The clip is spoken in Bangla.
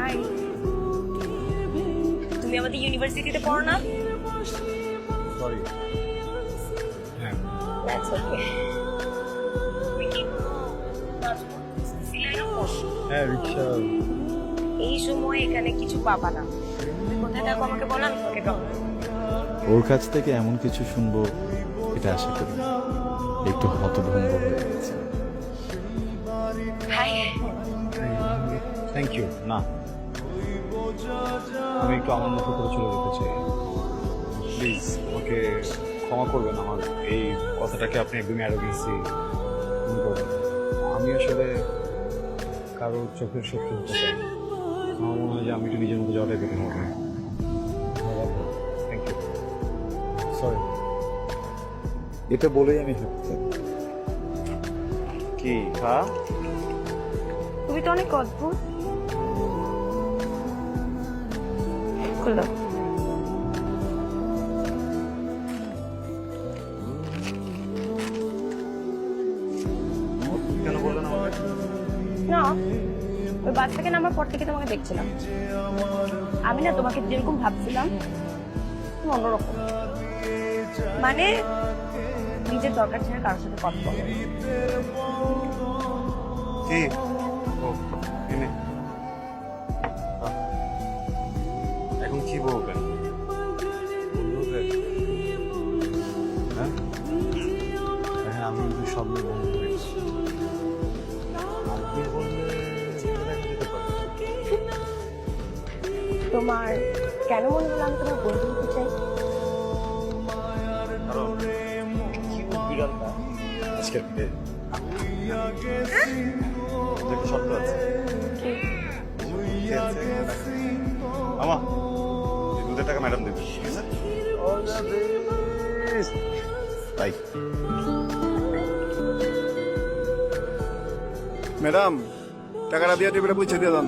হাই, তুমি আমাদের ইউনিভার্সিটিতে পড়ো না? সরি। হ্যাঁ, দ্যাটস ওকে। তুমি কি কাজ করতেছিলে এরকম? হ্যাঁ রিক্সা। এই সময় এখানে কিছু পাবা না। তুমি কোথায় থাকো আমাকে বলো, আমি তোমাকে ড্রপ করবো। ওর কাছ থেকে এমন কিছু শুনবো এটা আশা করি। একটু হতভম্ব হয়ে গেছে। Hi, thank you. না, আমি একটু আমার মতো করে চলে যেতে চাই। প্লিজ আমাকে ক্ষমা করবেন, আমার এই কথাটাকে আপনি একদমই অ্যারোগেন্সি মনে করবেন। আমি আসলে কারো চোখের শত্রু হতে চাই না। আমার মনে হয় যে আমি একটু নিজের মতো যাওয়াটাই বেটার হবে। Thank you. সরি। এটা বলেই আমি হাঁটতাম। কি খা? তুমি তো অনেক অদ্ভুত। খুলে দাও। কেন বললেন আমাকে? না, ওই বাস থেকে নামার পর থেকে তোমাকে দেখছিলাম। আমি না তোমাকে যেরকম ভাবছিলাম তুমি অন্যরকম। মানে নিজের দরকার ছাড়া কারোর সাথে কথা বলো না। কি? ও, এনে। এখন কি বলবেন? বলবেন? হ্যাঁ? হ্যাঁ, আমি কিন্তু স্বপ্নে বন্ধু হয়েছি। আপনি বললে দেখা যেতে পারে। তোমার কেন মনে হলো আমি তোমার বন্ধু হতে চাই? কারণ কি বিড়ালটা আজকের দিনে একটা শব্দ আছে। আমা, এই 2,000 টাকা ম্যাডাম দেবে, ঠিক আছে? তাই ম্যাডাম, টাকাটা দিয়ে টেবিলে পৌঁছে দিয়ে যান।